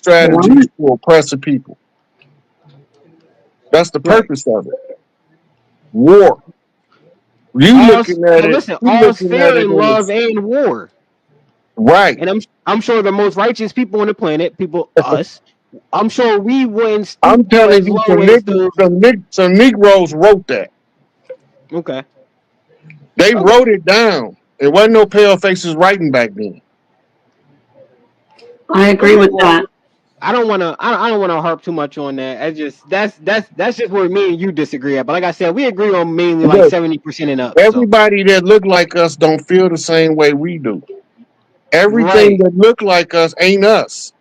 strategies to oppress the people. That's the Right. purpose of it. War. You looking at Well, it, listen, you all's looking at fair it in in love the and war. right. And I'm sure the most righteous people on the planet, people us, I'm sure we wouldn't stoop I'm to telling as you, low as those. some Negroes wrote that. Okay. They Okay. wrote it down. There wasn't no pale faces writing back then. I agree Okay. with Well, that. I don't wanna harp too much on that. I just that's just where me and you disagree at. But like I said, we agree on mainly like Look, 70% and up. So everybody that look like us don't feel the same way we do. Everything right, that look like us ain't us.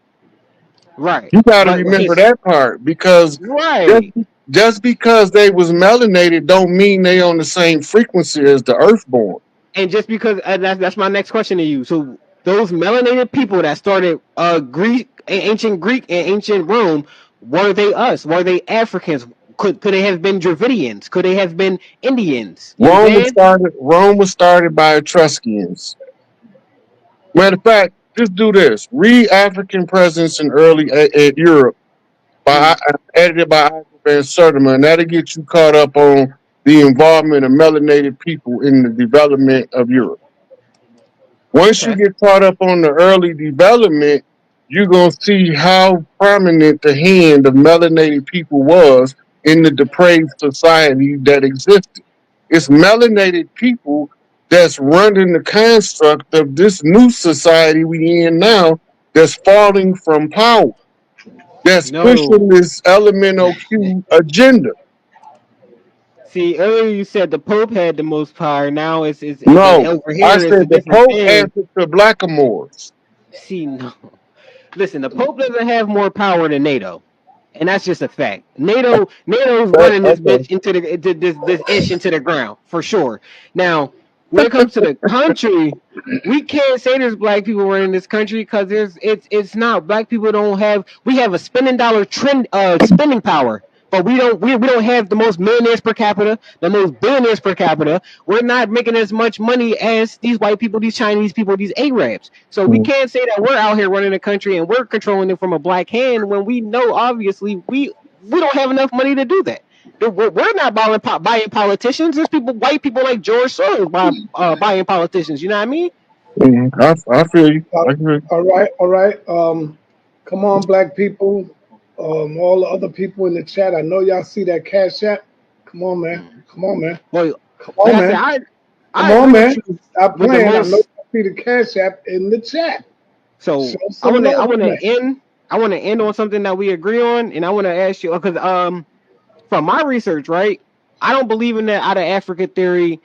right. You got to But remember his that part because just, right. just because they was melanated don't mean they on the same frequency as the earthborn. And just because that's my next question to you. So those melanated people that started ancient Greek and ancient Rome, were they us? Were they Africans? Could they have been Dravidians? Could they have been Indians? You know what I'm saying? Rome was started by Etruscans. Matter of fact, just do this. Read African presence in early Europe by Mm, edited by Ivor Van Sertima, and that'll get you caught up on the involvement of melanated people in the development of Europe. Once you okay. get caught up on the early development, you're gonna see how prominent the hand of melanated people was in the depraved society that existed. It's melanated people that's running the construct of this new society we in now that's falling from power, that's pushing No. this elemental Q agenda. See, earlier you said the Pope had the most power. Now it's No, over I here. It's a said the different Pope thing. answered to blackamoors. See, no. Listen, the Pope doesn't have more power than NATO, and that's just a fact. NATO's running this Okay. bitch into this ish into the ground for sure. Now, when it comes to the country, we can't say there's black people running this country because it's not. Black people don't have. We have a spending dollar trend spending power. But we don't have the most millionaires per capita, the most billionaires per capita. We're not making as much money as these white people, these Chinese people, these Arabs. So we can't say that we're out here running the country and we're controlling it from a black hand when we know obviously we don't have enough money to do that. We're not buying politicians. There's people, white people like George Soros buying politicians. You know what I mean? I feel you. Uh, I agree. all right, all right. Come on, black people. All the other people in the chat. I know y'all see that cash app. Come on, man. Mm. Come on, man. Well, Come like on, I said, man. I Come on, agree with man. you Stop with the playing. I know most. you see the cash app in the chat. Show So some I love want for to man. end. I want to end on something that we agree on, and I want to ask you because from my research, right, I don't believe in that out of Africa theory.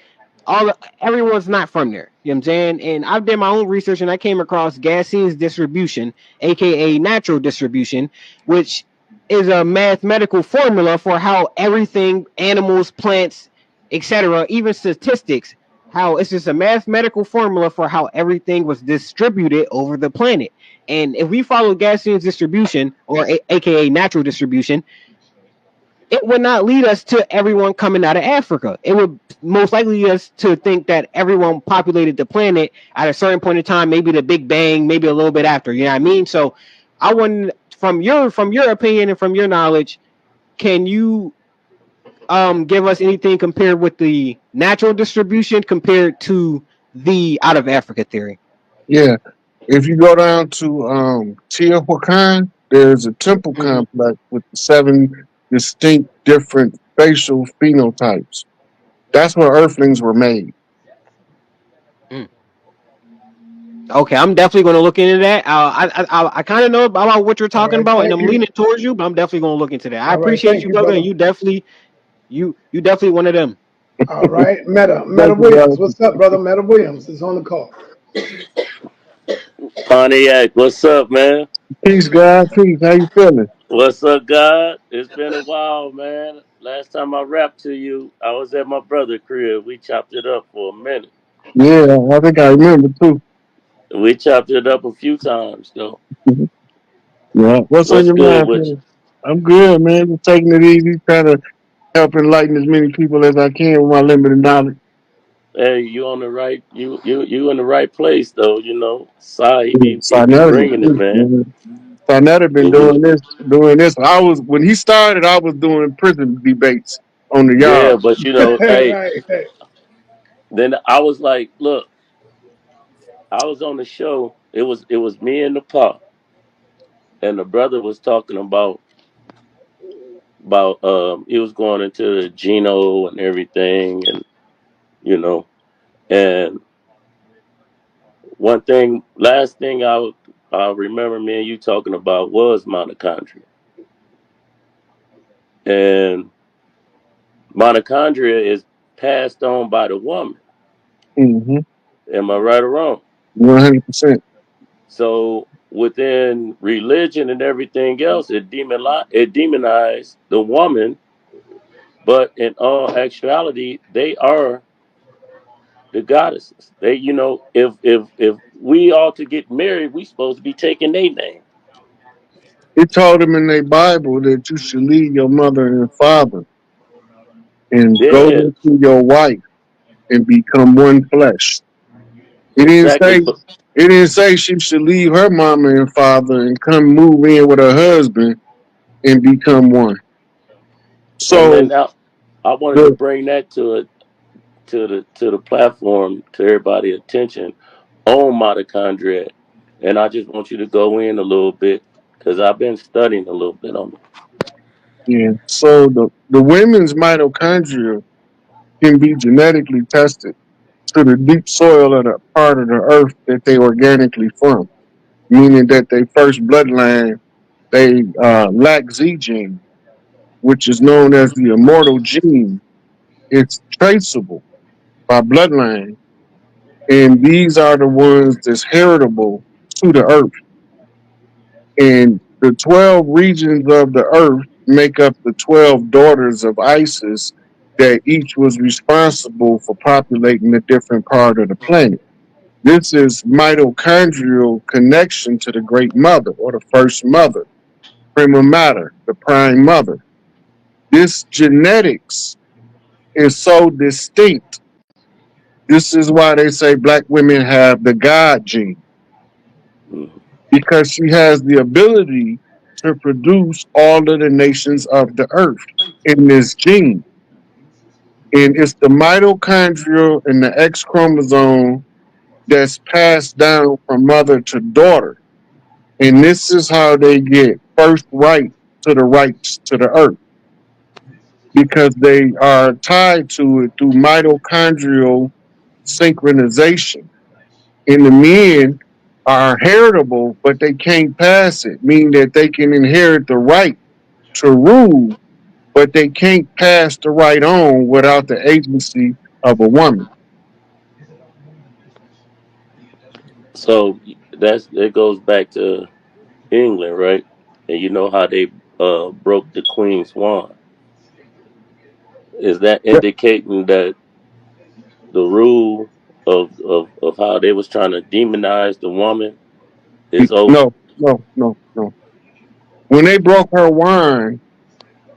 Everyone's not from there. You know what I'm saying? And I've done my own research, and I came across Gassini's distribution, aka natural distribution, which is a mathematical formula for how everything, animals, plants, etc., even statistics, how it's just a mathematical formula for how everything was distributed over the planet. And if we follow Gassini's distribution, or aka natural distribution, it would not lead us to everyone coming out of Africa. It would most likely lead us to think that everyone populated the planet at a certain point in time, maybe the Big Bang, maybe a little bit after. You know what I mean? So I want from your opinion and from your knowledge, can you give us anything compared with the natural distribution compared to the out of Africa theory? Yeah. If you go down to Teotihuacan, there's a temple Mm-hmm. complex with seven distinct different facial phenotypes. That's where earthlings were made. Okay, I'm definitely going to look into that. I kind of know about what you're All talking right, about, and thank I'm you. leaning towards you, but I'm definitely going to look into that. I All right, appreciate thank you, you, brother, and brother. you definitely one of them. All right, Meta Thank you, brother. Williams. What's up, brother? Meta Williams is on the call. Pontiac, what's up, man? Peace, God. Peace. How you feeling? What's up, God? It's been a while, man. Last time I rapped to you, I was at my brother's crib. We chopped it up for a minute. Yeah, I think I remember too. We chopped it up a few times, though. Yeah. What's on What's your good mind, with you? man? I'm good, man. Just taking it easy, trying to help enlighten as many people as I can with my limited knowledge. Hey, you on the right? You in the right place, though. You know, Sai, he be Sinetta, bringing it, man. Sarnetta been Hmm. doing this. I was when he started, I was doing prison debates on the Yeah, yard. but hey, right. then I was like, look, I was on the show. It was me and the pop, and the brother was talking about he was going into the Geno and everything, and you know, and last thing I remember me and you talking about was mitochondria, and mitochondria is passed on by the woman. Mm-hmm. Am I right or wrong? 100%. So within religion and everything else, it demonized the woman, but in all actuality, they are the goddesses. They, if we all to get married, we supposed to be taking their name. It told them in their Bible that you should leave your mother and father and go Yeah, into your wife and become one flesh. It didn't exactly. say it didn't say she should leave her mama and father and come move in with her husband and become one. And So then now, I wanted to the bring that to the platform to everybody attention on mitochondria, and I just want you to go in a little bit because I've been studying a little bit on it. yeah. So the women's mitochondria can be genetically tested to the deep soil of the part of the earth that they organically from, meaning that they first bloodline they lack Z gene, which is known as the immortal gene. It's traceable by bloodline, and these are the ones that's heritable to the earth. And the 12 regions of the earth make up the 12 daughters of Isis that each was responsible for populating a different part of the planet. This is mitochondrial connection to the great mother or the first mother, prima mater, the prime mother. This genetics is so distinct. This is why they say black women have the God gene Mhm. because she has the ability to produce all of the nations of the earth in this gene. And it's the mitochondria and the X chromosome that's passed down from mother to daughter. And this is how they get first right to the rights to the earth because they are tied to it through mitochondrial synchronization. And the men are heritable, but they can't pass it, meaning that they can inherit the right to rule, but they can't pass the right on without the agency of a woman. So that goes back to England, right? And you know how they broke the Queen's wand. Is that indicating that the rule of how they was trying to demonize the woman is over? No, no, no, no. When they broke her wine,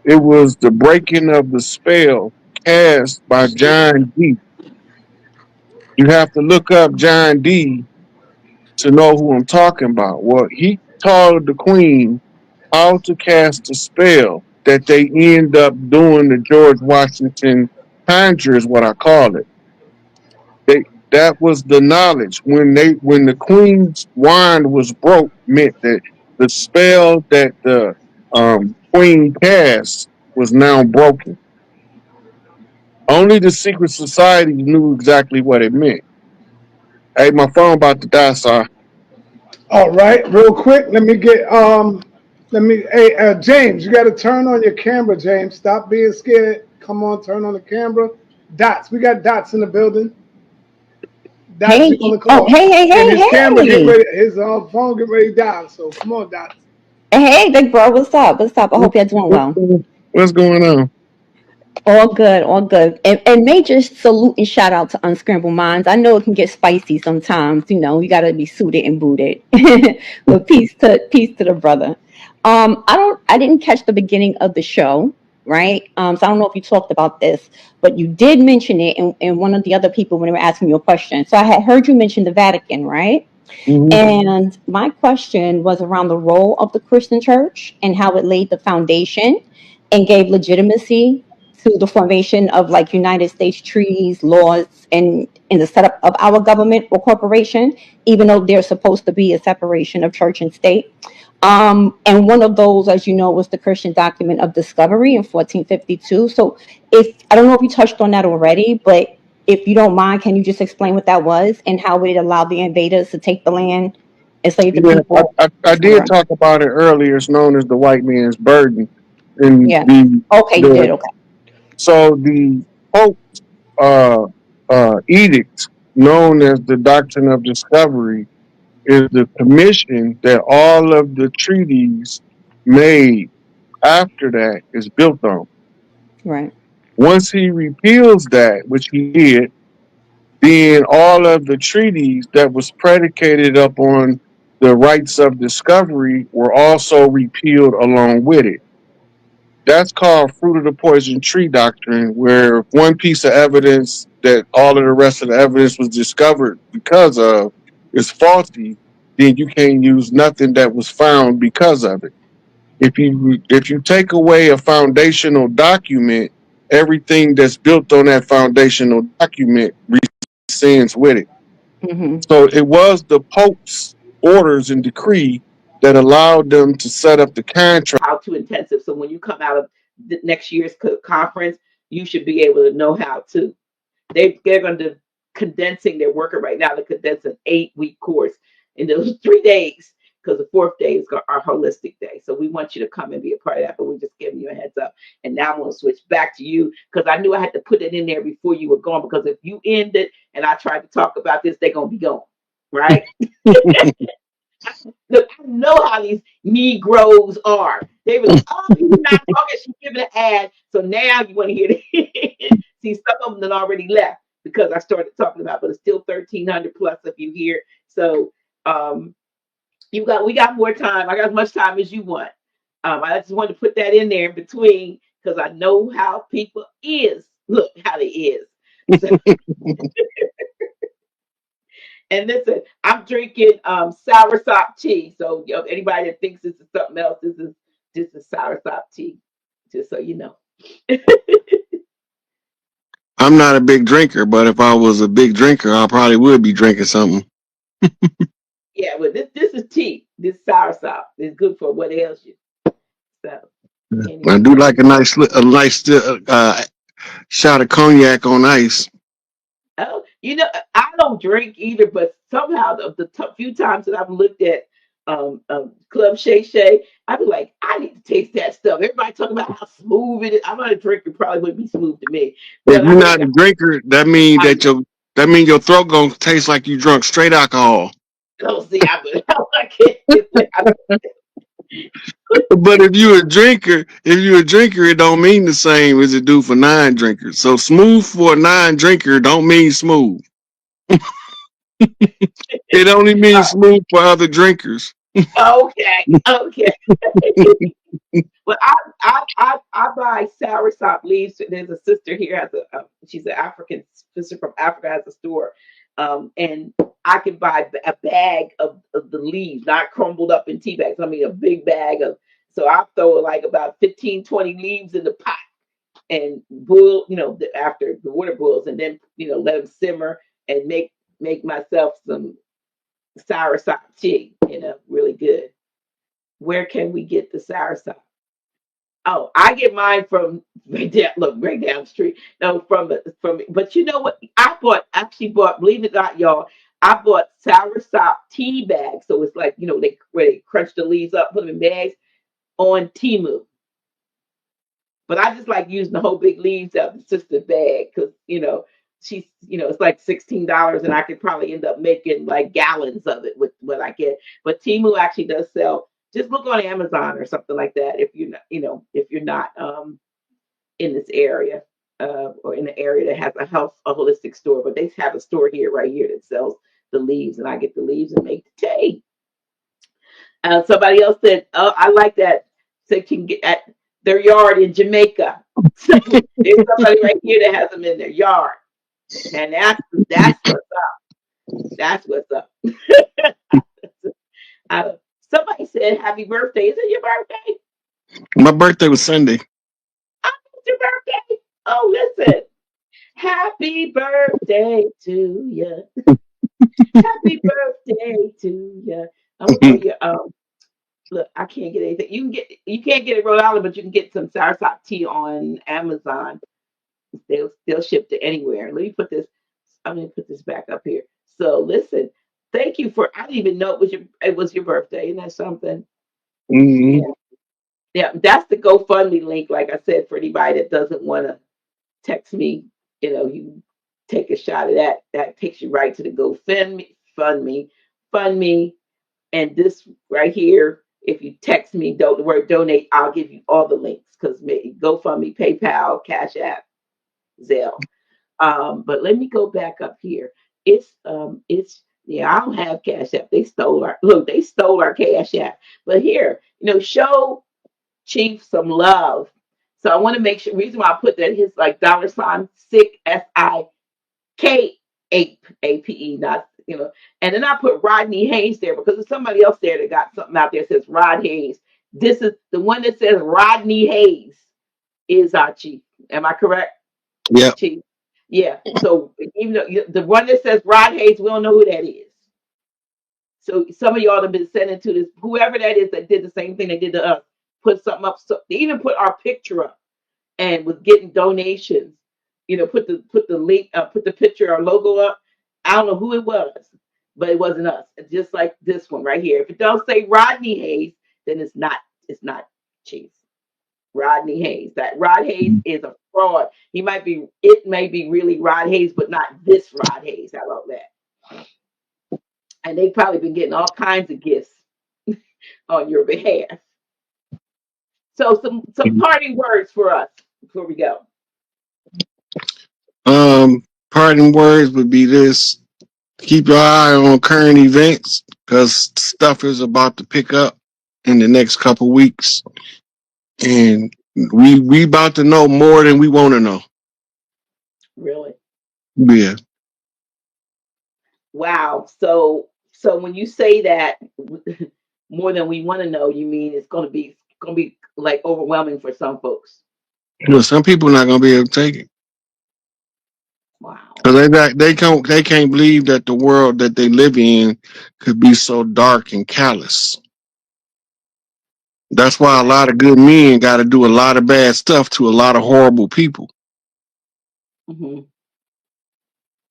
it was the breaking of the spell cast by John D. You have to look up John D to know who I'm talking about. Well, he taught the queen how to cast a spell that they end up doing the George Washington conjure is what I call it. They that was the knowledge when the queen's wand was broke meant that the spell that the queen cast was now broken. Only the secret society knew exactly what it meant. Hey, my phone about to die, sir. All right, real quick, let me, hey, James, you got to turn on your camera, James. Stop being scared. Come on, turn on the camera. Dots, we got Dots in the building. Dots, you're Hey, gonna come oh, on, hey, hey, and his camera hey, getting hey. ready, his phone getting ready to die. So come on, Dots. Hey, big bro, what's up? What's up? I What, hope you're doing well. what's going on? All good, all good. And major salute and shout out to Unscrambled Minds. I know it can get spicy sometimes, you gotta be suited and booted. But peace to the brother. I didn't catch the beginning of the show, right? So I don't know if you talked about this, but you did mention it in one of the other people when they were asking you a question. So I had heard you mention the Vatican, right? Hmm. And my question was around the role of the Christian church and how it laid the foundation and gave legitimacy to the formation of like United States treaties, laws, and in the setup of our government or corporation, even though there's supposed to be a separation of church and state. And one of those, as you know, was the Christian document of discovery in 1452. So if I don't know if you touched on that already, but if you don't mind, can you just explain what that was and how it allowed the invaders to take the land, enslave the Yeah, people, I did etc.? talk about it earlier. It's known as the white man's burden, and Yeah. the Okay, you the did. Okay. so the Pope uh, edict, known as the Doctrine of Discovery, is the commission that all of the treaties made after that is built on. Right. Once he repeals that, which he did, then all of the treaties that was predicated upon the rights of discovery were also repealed along with it. That's called fruit of the poison tree doctrine, where if one piece of evidence that all of the rest of the evidence was discovered because of is faulty, then you can't use nothing that was found because of it. If you take away a foundational document, everything that's built on that foundational document rescinds with it. Mm-hmm. So it was the Pope's orders and decree that allowed them to set up the contract. how to intensive. So when you come out of the next year's conference, you should be able to know how to. They're going to condensing. They're working right now to condense an 8-week course in those 3 days because the fourth day is our holistic day. So we want you to come and be a part of that. But we're just giving you a heads up. And now I'm going to switch back to you because I knew I had to put it in there before you were gone. Because if you end it and I tried to talk about this, they're going to be gone, right? Look, I know how these Negroes are. They were like, oh, you're not talking. She's giving an ad. So now you want to hear it. See, some of them had already left because I started talking about, but it's still 1,300 plus of you here. So um, we got more time. I got as much time as you want. I just wanted to put that in there in between because I know how people is. Look how they is. So, and listen, I'm drinking soursop tea. So anybody that thinks this is something else, this is soursop tea. Just so you know. I'm not a big drinker, but if I was a big drinker, I probably would be drinking something. Yeah, well this is tea. This soursop is good for what ails you. So I anyway, do like a nice shot of cognac on ice. oh, I don't drink either, but somehow the few times that I've looked at Club Shay Shay, I'd be like, I need to taste that stuff. Everybody talking about how smooth it is. I'm not a drinker, probably wouldn't be smooth to me, If but you're I not think a drinker, that means I your throat gonna taste like you drunk straight alcohol. don't see. I can't get that. But if you a drinker, it don't mean the same as it do for non-drinkers. So smooth for a non-drinker don't mean smooth. It only means smooth for other drinkers. Okay, okay. But I buy soursop leaves. There's a sister here has she's an African sister from Africa has a store, and I can buy a bag of the leaves, not crumbled up in tea bags. I mean a big bag of. So I throw like about 15, 20 leaves in the pot and boil. After the water boils, and then let them simmer and make myself some soursop tea. Really good. Where can we get the soursop? Oh, I get mine from right down, look, right down the street. No, but you know what? Actually bought, believe it or not, y'all, I bought soursop tea bags. So it's like, where they crunch the leaves up, put them in bags on Temu. But I just like using the whole big leaves out of the sister's bag because, it's like $16 and I could probably end up making like gallons of it with what I get. But Temu actually does sell. Just look on Amazon or something like that if you're not, if you're not in this area or in the area that has a holistic store. But they have a store here, right here, that sells the leaves, and I get the leaves and make the tea. Somebody else said, "Oh, I like that." So you can get at their yard in Jamaica. So there's somebody right here that has them in their yard, and that's what's up. That's what's up. I, somebody said happy birthday. Is it your birthday? My birthday was Sunday. Oh, it's your birthday. Oh, listen. Happy birthday to you. Happy birthday to you. I'm gonna put your look, I can't get anything. You can't get it Rhode Island, but you can get some soursop tea on Amazon. They'll ship to anywhere. Let me put this. I'm gonna put this back up here. So listen, thank you for. I didn't even know it was your birthday. Isn't that something? Mm-hmm. Yeah, yeah. That's the GoFundMe link. Like I said, for anybody that doesn't want to text me, you take a shot of that. That takes you right to the GoFundMe, fund me, and this right here. If you text me, the word donate, I'll give you all the links because GoFundMe, PayPal, Cash App, Zelle. But let me go back up here. It's yeah, I don't have Cash App. They stole our Cash App. But here, show Chief some love. So I want to make sure reason why I put that his like $ sick SIK not and then I put Rodney Hayes there because there's somebody else there that got something out there that says Rod Hayes. This is the one that says Rodney Hayes is our chief. Am I correct? Yep. Chief. Yeah. So even though the one that says Rod Hayes, we don't know who that is. So some of y'all have been sending to this whoever that is that did the same thing they did to us. Put something up. So they even put our picture up and was getting donations. Put the link, put the picture, our logo up. I don't know who it was, but it wasn't us. It's just like this one right here. If it don't say Rodney Hayes, then it's not. It's not Chief. Rodney Hayes. That Rod Hayes is a fraud. It may be really Rod Hayes, but not this Rod Hayes. How about that? And they've probably been getting all kinds of gifts on your behalf. So some parting words for us before we go. Parting words would be this: keep your eye on current events because stuff is about to pick up in the next couple weeks, and we about to know more than we want to know. Really. Yeah. Wow. So when you say that more than we want to know, you mean it's gonna be like overwhelming for some folks. Well, some people are not gonna be able to take it Wow. because they can't believe that the world that they live in could be so dark and callous. That's why a Right. lot of good men got to do a lot of bad stuff to a lot of horrible people. Hmm.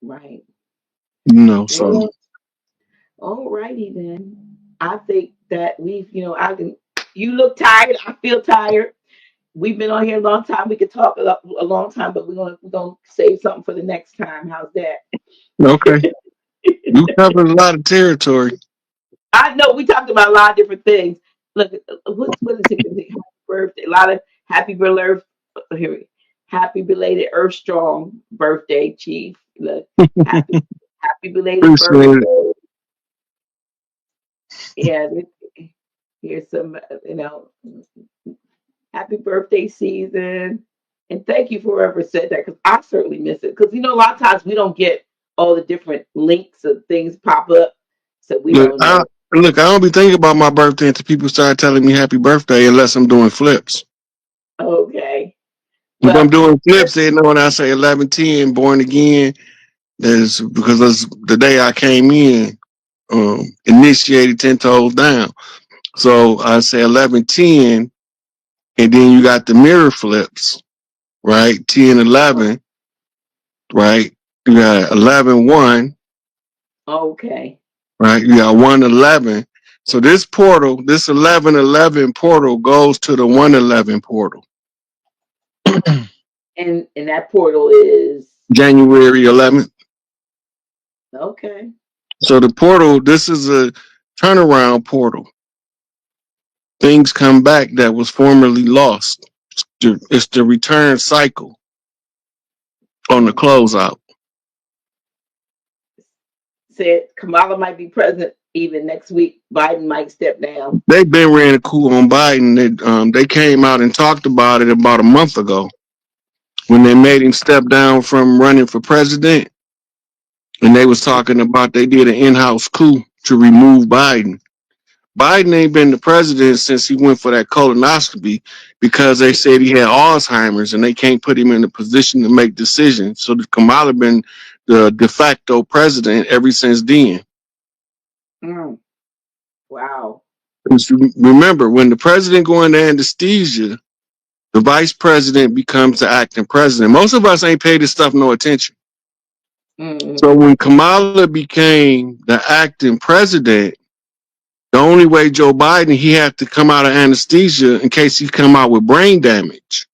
Right. So Well, all righty then. I think that I can. You look tired. I feel tired. We've been on here a long time. We could talk a long time, but we're gonna save something for the next time. How's okay, that? you covered a lot of territory. I know we talked about a lot of different things. Look, what is it? Happy birthday! A lot of here, happy belated Earth Strong birthday, Chief. Look, happy happy belated Appreciate it. birthday. Yeah, here's some, happy birthday season. And thank you for whoever said that because I certainly miss it. Because a lot of times we don't get all the different links of things pop up, so we Look, don't I know. look. I don't be thinking about my birthday until people start telling me happy birthday, unless I'm doing flips. Okay. If I'm Well, doing flips, they know when I say 11:10, born again. That's because that's the day I came in, initiated 10 toes down. So I say 11:10, and then you got the mirror flips, right? 10:11, right? You got 11:1, okay. right? You got 1:11. So this portal, this 11:11 portal goes to the 1:11 portal, And that portal is January 11th. okay. So the portal, this is a turnaround portal. Things come back that was formerly lost. It's the return cycle on the Mm. closeout. Said Kamala might be president even next week. Biden might step down. They've been ran a coup on Biden. They came out and talked about it about a month ago when they made him step down from running for president. and they was talking about they did an in-house coup to remove Biden. Biden ain't been the president since he went for that colonoscopy because they said he had Alzheimer's and they can't put him in a position to make decisions. So Kamala been the de facto president ever since then. Mm. Wow. Remember, when the president go into anesthesia, the vice president becomes the acting president. Most of us ain't paid this stuff no attention. So Mm-hmm. when Kamala became the acting president, the only way Joe Biden, he had to come out of anesthesia in case he come out with brain damage.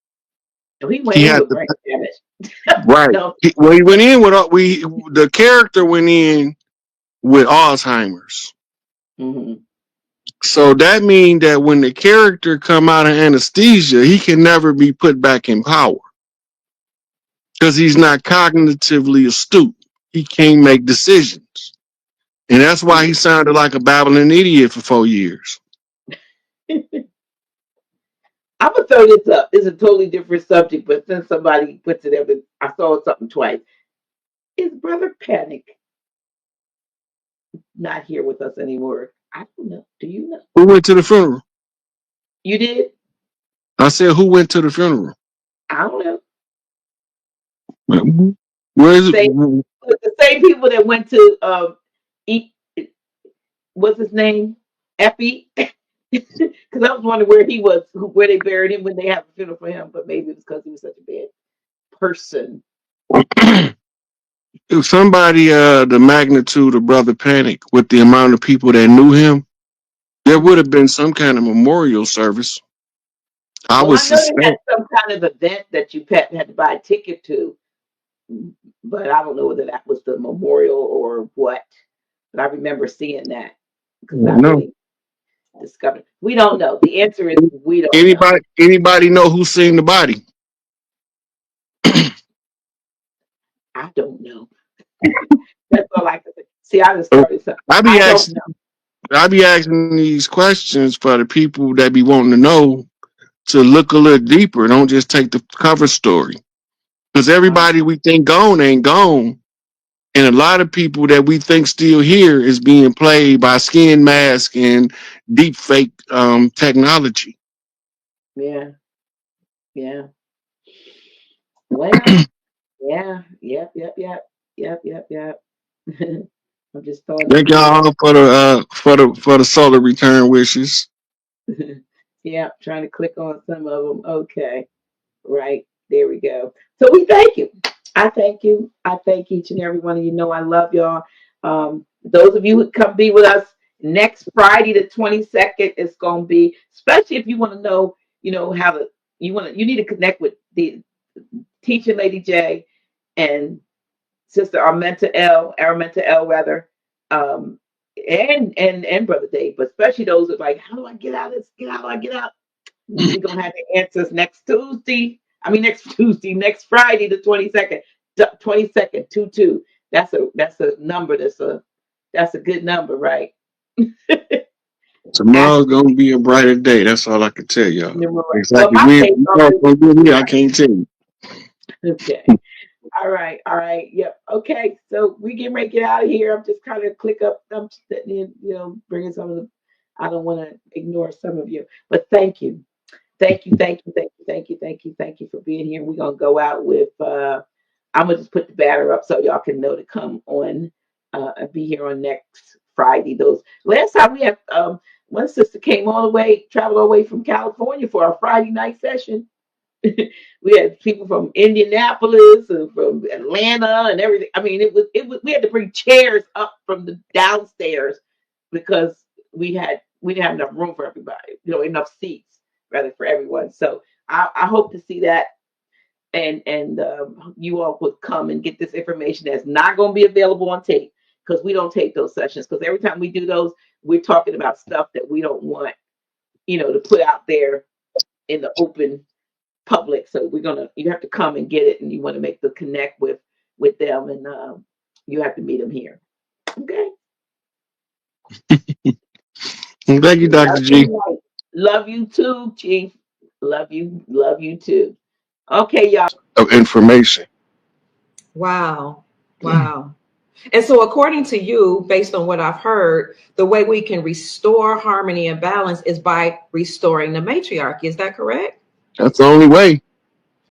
So he went He in had with to brain damage. right. No. Well, he went in with the character went in with Alzheimer's. Mm-hmm. So that means that when the character come out of anesthesia, he can never be put back in power because he's not cognitively astute. He can't make decisions, and that's why he sounded like a babbling idiot for 4 years. I'm gonna throw this up. It's a totally different subject, but since somebody puts it up, I saw something twice. Is Brother Panic not here with us anymore? I don't know. Do you know? Who went to the funeral? You did? I said, who went to the funeral? I don't know. Where is Same, it? the same people that went to eat. What's his name? Epi. Because I was wondering where he was, where they buried him when they have a funeral for him. But maybe it's because he was such a bad person. If somebody the magnitude of Brother Panic with the amount of people that knew him, there would have been some kind of memorial service. I Well, would I know they had suspect. some kind of event that you had to buy a ticket to, but I don't know whether that was the memorial or what. But I remember seeing that because I No. really discovered. We don't know. The answer is we don't know. Anybody know who seen the body? I don't know. That's all I can say. See, I just Uh, started something. I be I don't asking know. I be asking these questions for the people that be wanting to know to look a little deeper. Don't just take the cover story. Because Wow. everybody we think gone ain't gone. And a lot of people that we think still here is being played by skin mask and deep fake technology. Yeah. Yeah. Well. Yeah. Yep. Yep. Yep. Yep. Yep. Yep. I'm just throwing them Thank out y'all for the solar return wishes. there. Yeah. Trying to click on some of them. Okay. Right. There we go. So we thank you. I thank you. I thank each and every one of you. Know I love y'all. Those of you who come be with us next Friday, the 22nd, it's gonna be, especially if you want to know, how to you need to connect with the teacher Lady J and Sister Armenta L rather, um, and Brother Dave, but especially those that like, how do I get out of this? How do I get out? We're gonna have the answers next Tuesday. I mean next Tuesday, next Friday, the 22nd. 22nd, 2-2. That's a number that's a good number, right? Tomorrow's Actually, gonna be a brighter day. That's all I can tell y'all. well, Exactly. my We faith know already it's gonna be here. I can't tell you. okay. All right, all right. Yep. Okay. So we get ready to get out of here. I'm just kind of click up. I'm sitting in, bringing some of the. I don't want to ignore some of you, but thank you. Thank you, thank you, thank you, thank you, thank you, thank you for being here. We're gonna go out with I'm gonna just put the banner up so y'all can know to come on and be here on next Friday. Those last time we had one sister came all the way, traveled all the way from California for our Friday night session. We had people from Indianapolis and from Atlanta and everything. I mean, it was we had to bring chairs up from the downstairs because we didn't have enough room for everybody, enough seats rather for everyone. So I hope to see that and you all would come and get this information that's not going to be available on tape because we don't tape those sessions because every time we do those, we're talking about stuff that we don't want, to put out there in the open public. So you have to come and get it, and you want to make the connect with them, and you have to meet them here. Okay. And thank you, Dr. Love G. you, love you too, Chief. Love you too. Okay, y'all. Of information. Wow. Wow. And so, according to you, based on what I've heard, the way we can restore harmony and balance is by restoring the matriarchy. Is that correct? That's the only way.